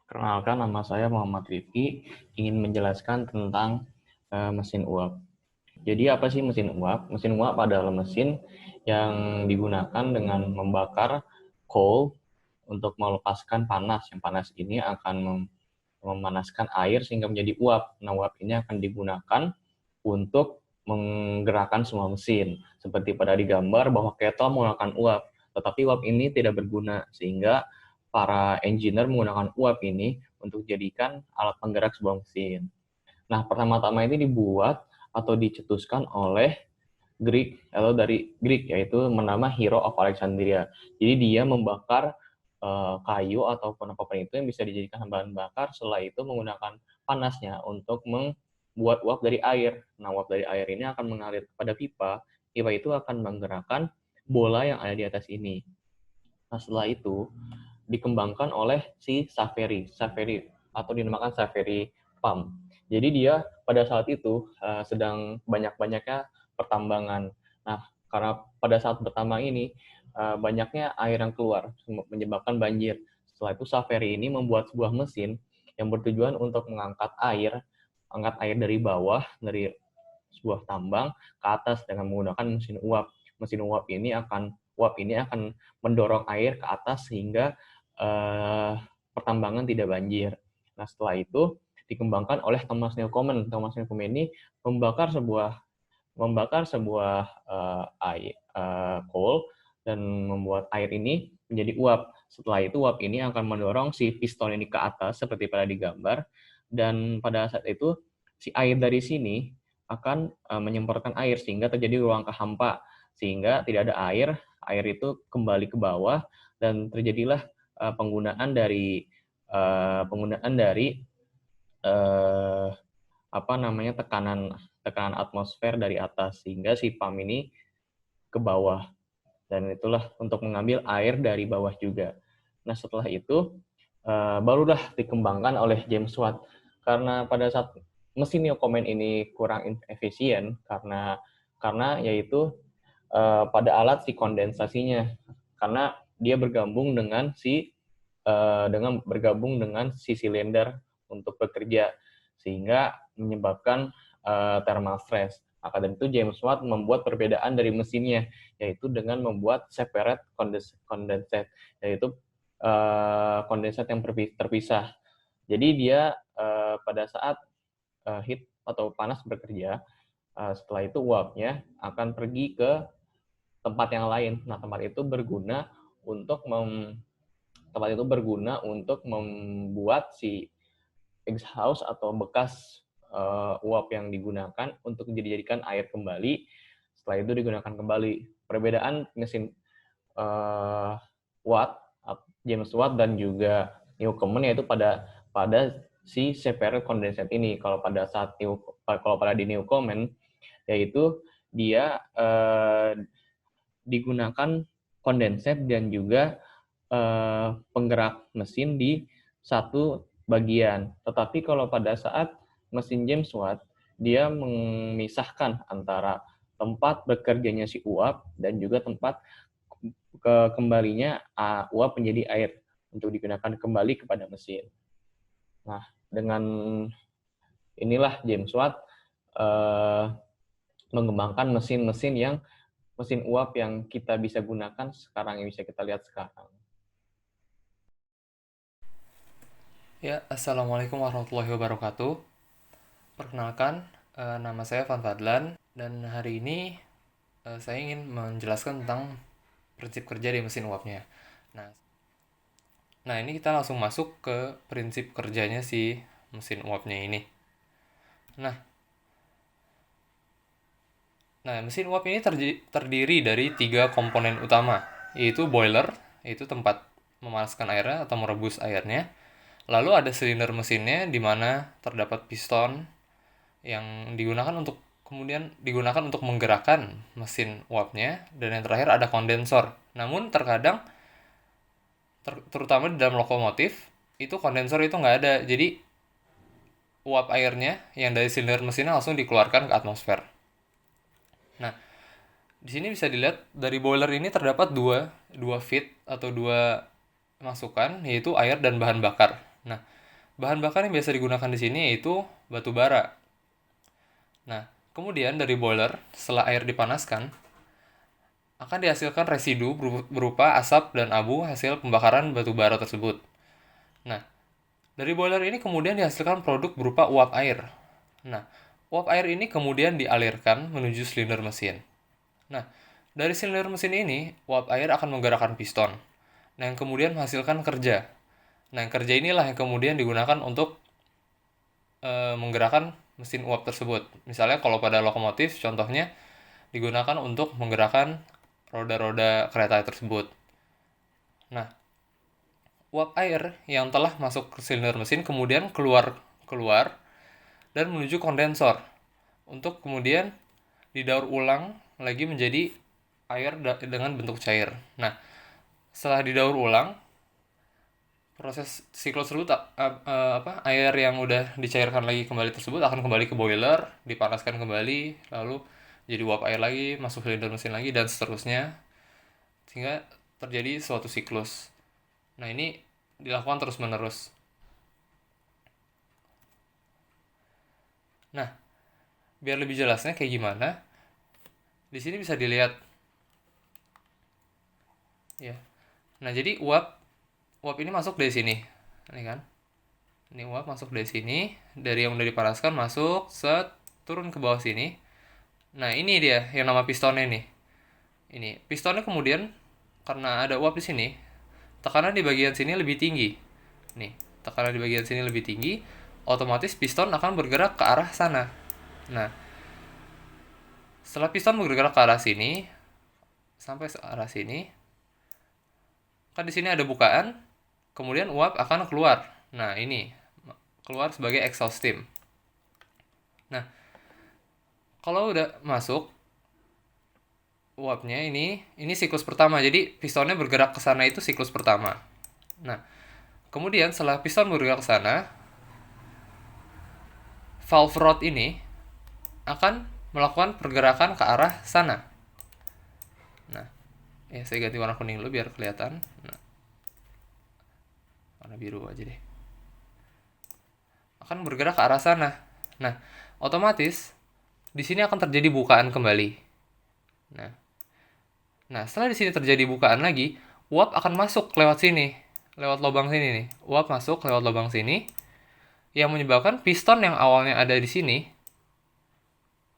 Perkenalkan, nama saya Muhammad Rifki, ingin menjelaskan tentang mesin uap. Jadi apa sih mesin uap? Mesin uap adalah mesin yang digunakan dengan membakar coal untuk melepaskan panas. Yang panas ini akan memanaskan air sehingga menjadi uap. Nah, uap ini akan digunakan untuk menggerakkan semua mesin. Seperti pada digambar bahwa kettle menggunakan uap, tetapi uap ini tidak berguna sehingga para engineer menggunakan uap ini untuk dijadikan alat penggerak sebuah mesin. Nah, pertama-tama ini dibuat atau dicetuskan oleh Greek atau dari Greek, yaitu menama Hero of Alexandria. Jadi dia membakar kayu ataupun apapun itu yang bisa dijadikan bahan bakar, setelah itu menggunakan panasnya untuk membuat uap dari air. Nah, uap dari air ini akan mengalir kepada pipa. Pipa itu akan menggerakkan bola yang ada di atas ini. Nah, setelah itu dikembangkan oleh si Saveri atau dinamakan Saveri Pump. Jadi dia pada saat itu sedang banyak-banyaknya pertambangan. Nah, karena pada saat bertambang ini banyaknya air yang keluar menyebabkan banjir. Setelah itu Saveri ini membuat sebuah mesin yang bertujuan untuk angkat air dari bawah dari sebuah tambang ke atas dengan menggunakan mesin uap. Mesin uap ini akan mendorong air ke atas sehingga pertambangan tidak banjir. Nah, setelah itu dikembangkan oleh Thomas Newcomen. Thomas Newcomen ini membakar sebuah coal dan membuat air ini menjadi uap. Setelah itu uap ini akan mendorong si piston ini ke atas seperti pada digambar, dan pada saat itu si air dari sini akan menyemprotkan air sehingga terjadi ruang kehampa, sehingga tidak ada air itu kembali ke bawah dan terjadilah penggunaan dari uh, apa namanya tekanan tekanan atmosfer dari atas sehingga si pump ini ke bawah, dan itulah untuk mengambil air dari bawah juga. Nah, setelah itu barulah dikembangkan oleh James Watt, karena pada saat mesin Newcomen ini kurang efisien karena yaitu pada alat si kondensasinya, karena dia bergabung dengan si silinder untuk bekerja sehingga menyebabkan thermal stress. Maka dari itu James Watt membuat perbedaan dari mesinnya, yaitu dengan membuat separate condensate, yaitu kondensat yang terpisah. Jadi dia pada saat heat atau panas bekerja, setelah itu uapnya akan pergi ke tempat yang lain. Nah, tempat itu berguna untuk membuat si exhaust atau bekas uap yang digunakan untuk dijadikan air kembali. Setelah itu digunakan kembali. Perbedaan mesin uh, Watt, James Watt dan juga Newcomen yaitu pada si separate condensate ini. Kalau pada di Newcomen yaitu dia digunakan kondensat dan juga penggerak mesin di satu bagian. Tetapi kalau pada saat mesin James Watt, dia memisahkan antara tempat bekerjanya si uap dan juga tempat kembalinya uap menjadi air untuk digunakan kembali kepada mesin. Nah, dengan inilah James Watt mengembangkan mesin uap yang kita bisa gunakan sekarang, yang bisa kita lihat sekarang. Ya, Assalamualaikum warahmatullahi wabarakatuh. Perkenalkan, nama saya Van Fadlan dan hari ini saya ingin menjelaskan tentang prinsip kerja di mesin uapnya. Nah, ini kita langsung masuk ke prinsip kerjanya si mesin uapnya ini. Nah, mesin uap ini terdiri dari tiga komponen utama, yaitu boiler, yaitu tempat memanaskan airnya atau merebus airnya. Lalu ada silinder mesinnya di mana terdapat piston yang digunakan untuk menggerakkan mesin uapnya, dan yang terakhir ada kondensor. Namun terkadang terutama di dalam lokomotif itu kondensor itu nggak ada, jadi uap airnya yang dari silinder mesinnya langsung dikeluarkan ke atmosfer. Nah, di sini bisa dilihat dari boiler ini terdapat dua feed atau dua masukan, yaitu air dan bahan bakar. Nah, Bahan bakar yang biasa digunakan di sini yaitu batu bara. Nah, kemudian dari boiler, setelah air dipanaskan, akan dihasilkan residu berupa asap dan abu hasil pembakaran batu bara tersebut. Nah, dari boiler ini kemudian dihasilkan produk berupa uap air. Nah, uap air ini kemudian dialirkan menuju silinder mesin. Nah, dari silinder mesin ini, uap air akan menggerakkan piston. Nah, yang kemudian menghasilkan kerja. Nah, yang kerja inilah yang kemudian digunakan untuk menggerakkan mesin uap tersebut. Misalnya kalau pada lokomotif, contohnya digunakan untuk menggerakkan roda-roda kereta tersebut. Nah, uap air yang telah masuk ke silinder mesin kemudian keluar dan menuju kondensor untuk kemudian didaur ulang lagi menjadi air dengan bentuk cair. Nah, setelah didaur ulang, proses siklus tersebut air yang udah dicairkan lagi kembali tersebut akan kembali ke boiler, dipanaskan kembali, lalu jadi uap air lagi, masuk silinder mesin lagi, dan seterusnya, sehingga terjadi suatu siklus. Nah, ini dilakukan terus-menerus. Nah, biar lebih jelasnya kayak gimana, di sini bisa dilihat ya. Nah, jadi uap ini masuk dari sini. Ini kan. Ini uap masuk dari sini, dari yang udah dipanaskan masuk, set, turun ke bawah sini. Nah, ini dia yang nama pistonnya nih. Ini, pistonnya kemudian karena ada uap di sini, tekanan di bagian sini lebih tinggi. Nih, tekanan di bagian sini lebih tinggi, otomatis piston akan bergerak ke arah sana. Nah, setelah piston bergerak ke arah sini, sampai ke arah sini, kan di sini ada bukaan, kemudian uap akan keluar. Nah, ini keluar sebagai exhaust steam. Nah, kalau udah masuk uapnya ini siklus pertama. Jadi pistonnya bergerak ke sana itu siklus pertama. Nah, kemudian setelah piston bergerak ke sana, valve rod ini akan melakukan pergerakan ke arah sana. Nah, ya saya ganti warna kuning dulu biar kelihatan. Nah, warna biru aja deh. Akan bergerak ke arah sana. Nah, otomatis di sini akan terjadi bukaan kembali. Nah, setelah di sini terjadi bukaan lagi, uap akan masuk lewat sini, lewat lubang sini nih. Uap masuk lewat lubang sini, yang menyebabkan piston yang awalnya ada di sini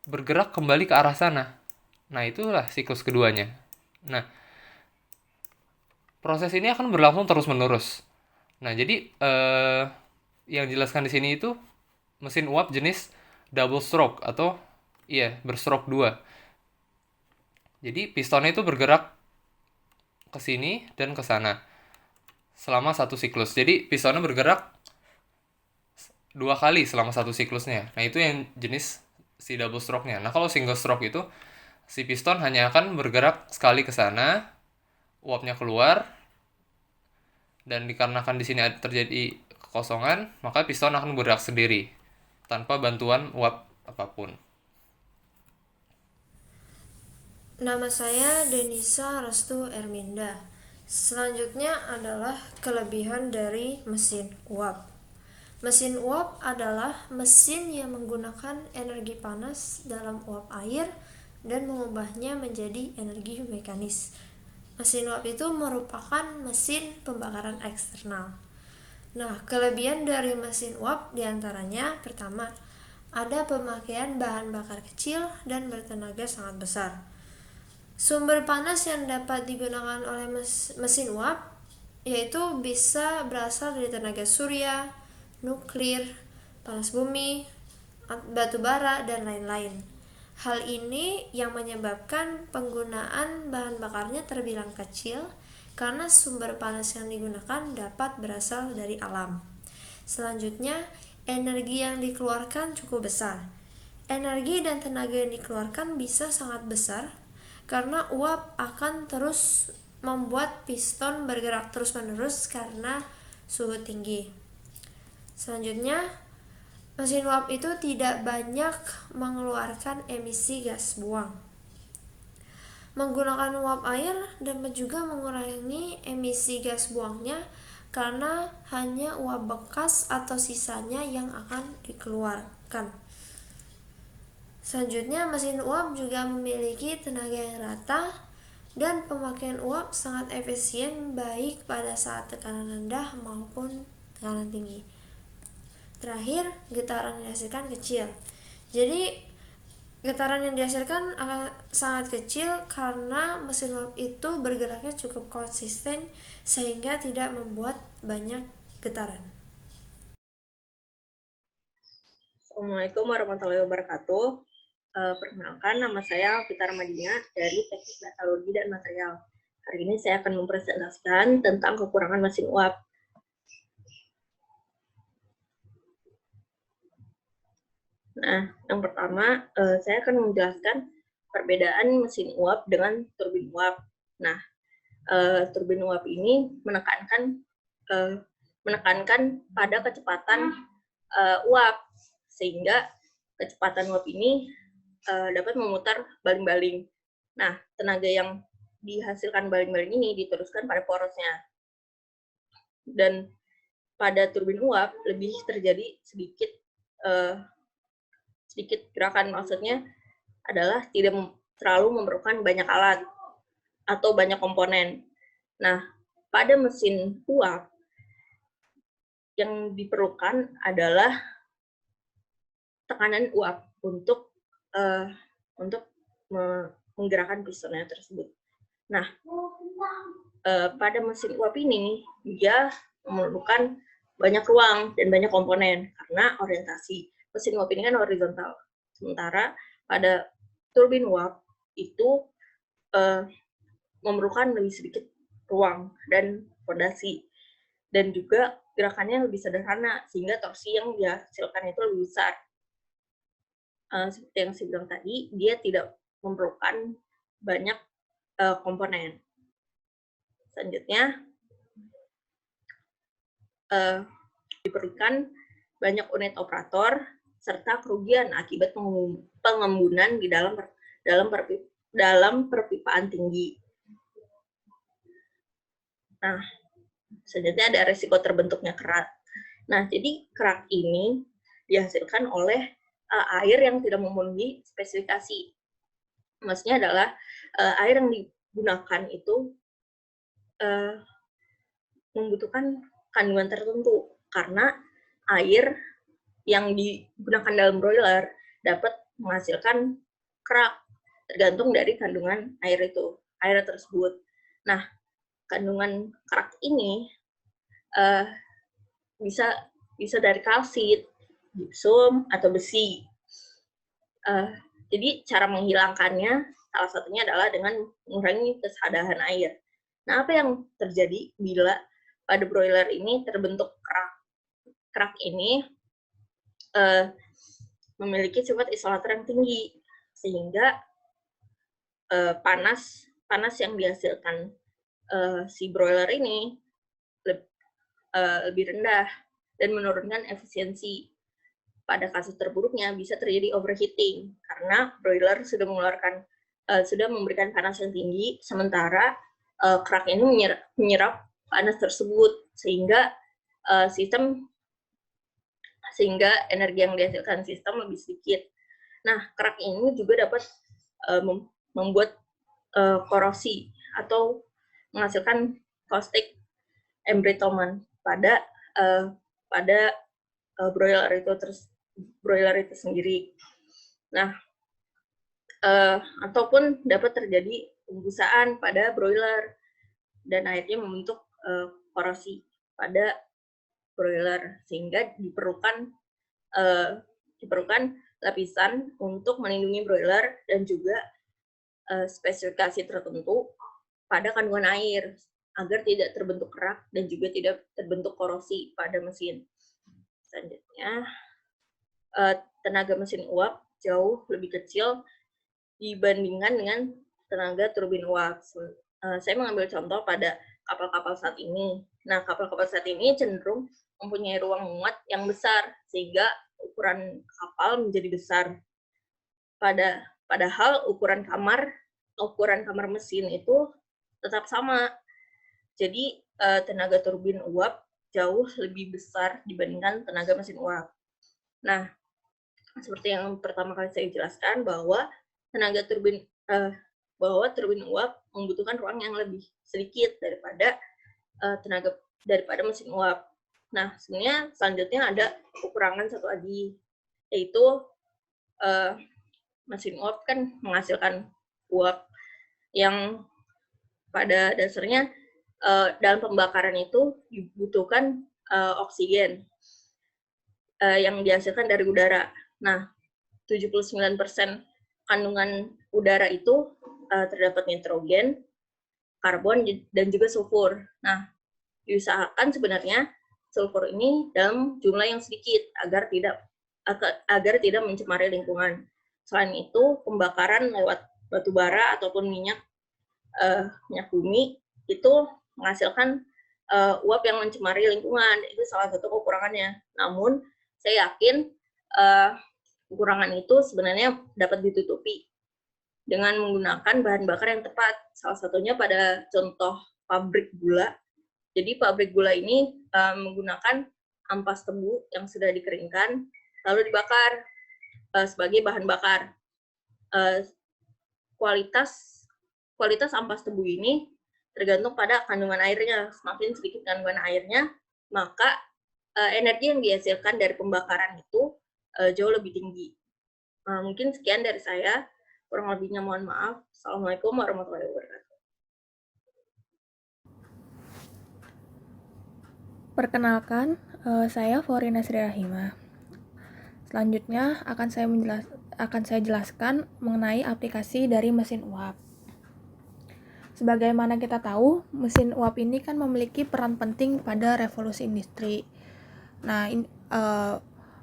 bergerak kembali ke arah sana. Nah, itulah siklus keduanya. Nah, proses ini akan berlangsung terus-menerus. Nah, jadi yang dijelaskan di sini itu mesin uap jenis double stroke atau berstroke 2. Jadi pistonnya itu bergerak ke sini dan ke sana selama satu siklus. Jadi pistonnya bergerak 2 kali selama satu siklusnya. Nah, itu yang jenis si double stroke-nya. Nah, kalau single stroke itu si piston hanya akan bergerak sekali ke sana, uapnya keluar, dan dikarenakan di sini terjadi kekosongan, maka piston akan bergerak sendiri tanpa bantuan uap apapun. Nama saya Denisa Restu Erminda. Selanjutnya adalah kelebihan dari mesin uap. Mesin uap adalah mesin yang menggunakan energi panas dalam uap air dan mengubahnya menjadi energi mekanis. Mesin uap itu merupakan mesin pembakaran eksternal. Nah, kelebihan dari mesin uap diantaranya pertama, ada pemakaian bahan bakar kecil dan bertenaga sangat besar. Sumber panas yang dapat digunakan oleh mesin uap yaitu bisa berasal dari tenaga surya, nuklir, panas bumi, batu bara, dan lain-lain. Hal ini yang menyebabkan penggunaan bahan bakarnya terbilang kecil karena sumber panas yang digunakan dapat berasal dari alam. Selanjutnya, energi yang dikeluarkan cukup besar. Energi dan tenaga yang dikeluarkan bisa sangat besar karena uap akan terus membuat piston bergerak terus-menerus karena suhu tinggi. Selanjutnya, mesin uap itu tidak banyak mengeluarkan emisi gas buang. Menggunakan uap air dapat juga mengurangi emisi gas buangnya karena hanya uap bekas atau sisanya yang akan dikeluarkan. Selanjutnya, mesin uap juga memiliki tenaga yang rata dan pemakaian uap sangat efisien baik pada saat tekanan rendah maupun tekanan tinggi. Terakhir, getaran yang dihasilkan kecil. Jadi, getaran yang dihasilkan akan sangat kecil karena mesin uap itu bergeraknya cukup konsisten sehingga tidak membuat banyak getaran. Assalamualaikum warahmatullahi wabarakatuh. Perkenalkan, nama saya Vita Ramadina dari Teknik Metalurgi dan Material. Hari ini saya akan mempresentasikan tentang kekurangan mesin uap. Nah, yang pertama, saya akan menjelaskan perbedaan mesin uap dengan turbin uap. Nah, turbin uap ini menekankan pada kecepatan uap, sehingga kecepatan uap ini dapat memutar baling-baling. Nah, tenaga yang dihasilkan baling-baling ini diteruskan pada porosnya. Dan pada turbin uap lebih terjadi sedikit gerakan, maksudnya adalah tidak terlalu memerlukan banyak alat atau banyak komponen. Nah, pada mesin uap yang diperlukan adalah tekanan uap untuk menggerakkan pistonnya tersebut. Nah, pada mesin uap ini dia memerlukan banyak ruang dan banyak komponen karena orientasi mesin uap ini kan horizontal. Sementara pada turbin uap itu memerlukan lebih sedikit ruang dan fondasi, dan juga gerakannya lebih sederhana sehingga torsi yang dihasilkan itu lebih besar. Seperti yang saya bilang tadi, dia tidak memerlukan banyak komponen. Selanjutnya, diperlukan banyak unit operator serta kerugian akibat pengembunan di dalam perpipaan tinggi. Nah, selanjutnya ada resiko terbentuknya kerak. Nah, jadi kerak ini dihasilkan oleh air yang tidak memenuhi spesifikasi. Maksudnya adalah air yang digunakan itu membutuhkan kandungan tertentu, karena air yang digunakan dalam broiler dapat menghasilkan kerak tergantung dari kandungan air tersebut. Nah, kandungan kerak ini bisa dari kalsit, gipsum, atau besi. Jadi cara menghilangkannya salah satunya adalah dengan mengurangi kesadaran air. Nah, apa yang terjadi bila pada broiler ini terbentuk kerak? Kerak ini memiliki sifat isolator yang tinggi, sehingga panas yang dihasilkan si broiler ini lebih rendah dan menurunkan efisiensi. Pada kasus terburuknya bisa terjadi overheating karena broiler sudah memberikan panas yang tinggi, sementara kerak ini menyerap panas tersebut sehingga energi yang dihasilkan sistem lebih sedikit. Nah, kerak ini juga dapat membuat korosi atau menghasilkan caustic embrittlement pada broiler itu sendiri. Nah, ataupun dapat terjadi pembusaan pada broiler dan akhirnya membentuk korosi pada broiler, sehingga diperlukan lapisan untuk melindungi broiler dan juga spesifikasi tertentu pada kandungan air agar tidak terbentuk kerak dan juga tidak terbentuk korosi pada mesin. Selanjutnya, tenaga mesin uap jauh lebih kecil dibandingkan dengan tenaga turbin uap. Saya mengambil contoh pada kapal-kapal saat ini. Nah, kapal-kapal saat ini cenderung mempunyai ruang muat yang besar, sehingga ukuran kapal menjadi besar. Padahal ukuran kamar mesin itu tetap sama. Jadi, tenaga turbin uap jauh lebih besar dibandingkan tenaga mesin uap. Nah, seperti yang pertama kali saya jelaskan bahwa turbin uap membutuhkan ruang yang lebih sedikit daripada mesin uap. Nah, sebenarnya selanjutnya ada kekurangan satu lagi, yaitu mesin uap kan menghasilkan uap yang pada dasarnya dalam pembakaran itu dibutuhkan oksigen yang dihasilkan dari udara. Nah, 79% kandungan udara itu terdapat nitrogen, karbon, dan juga sulfur. Nah, diusahakan sebenarnya sulfur ini dalam jumlah yang sedikit agar tidak mencemari lingkungan. Selain itu, pembakaran lewat batu bara ataupun minyak bumi itu menghasilkan uap yang mencemari lingkungan. Itu salah satu kekurangannya. Namun, saya yakin kekurangan itu sebenarnya dapat ditutupi dengan menggunakan bahan bakar yang tepat. Salah satunya pada contoh pabrik gula. Jadi pabrik gula ini menggunakan ampas tebu yang sudah dikeringkan lalu dibakar sebagai bahan bakar. Kualitas ampas tebu ini tergantung pada kandungan airnya. Semakin sedikit kandungan airnya, maka energi yang dihasilkan dari pembakaran itu jauh lebih tinggi. Mungkin sekian dari saya. Kurang lebihnya mohon maaf. Assalamualaikum warahmatullahi wabarakatuh. Perkenalkan, saya Forina Sri Rahima. Selanjutnya akan saya jelaskan mengenai aplikasi dari mesin uap. Sebagaimana kita tahu, mesin uap ini kan memiliki peran penting pada revolusi industri. Nah,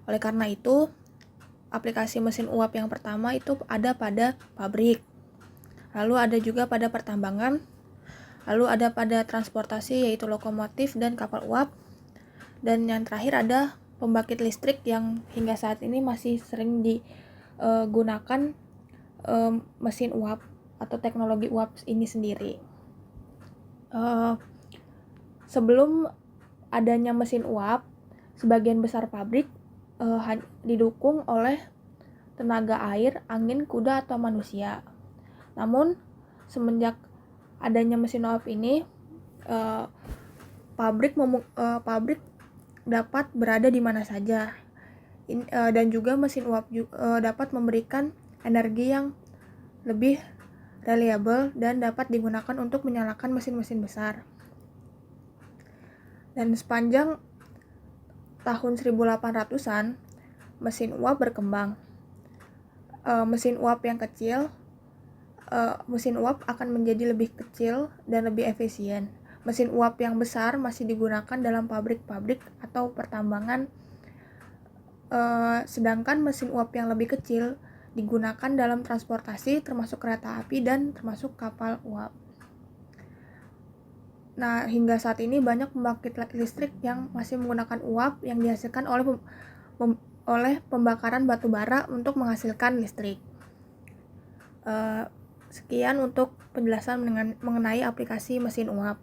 oleh karena itu, aplikasi mesin uap yang pertama itu ada pada pabrik, lalu ada juga pada pertambangan, lalu ada pada transportasi yaitu lokomotif dan kapal uap, dan yang terakhir ada pembangkit listrik yang hingga saat ini masih sering digunakan mesin uap atau teknologi uap ini sendiri. Sebelum adanya mesin uap, sebagian besar pabrik didukung oleh tenaga air, angin, kuda, atau manusia. Namun, semenjak adanya mesin uap ini, pabrik dapat berada di mana saja, dan juga mesin uap dapat memberikan energi yang lebih reliable dan dapat digunakan untuk menyalakan mesin-mesin besar. Dan sepanjang tahun 1800-an, mesin uap berkembang. Mesin uap yang kecil, mesin uap akan menjadi lebih kecil dan lebih efisien. Mesin uap yang besar masih digunakan dalam pabrik-pabrik atau pertambangan, sedangkan mesin uap yang lebih kecil digunakan dalam transportasi termasuk kereta api dan termasuk kapal uap. Nah, hingga saat ini banyak pembangkit listrik yang masih menggunakan uap yang dihasilkan oleh pembakaran batu bara untuk menghasilkan listrik. Sekian untuk penjelasan mengenai aplikasi mesin uap.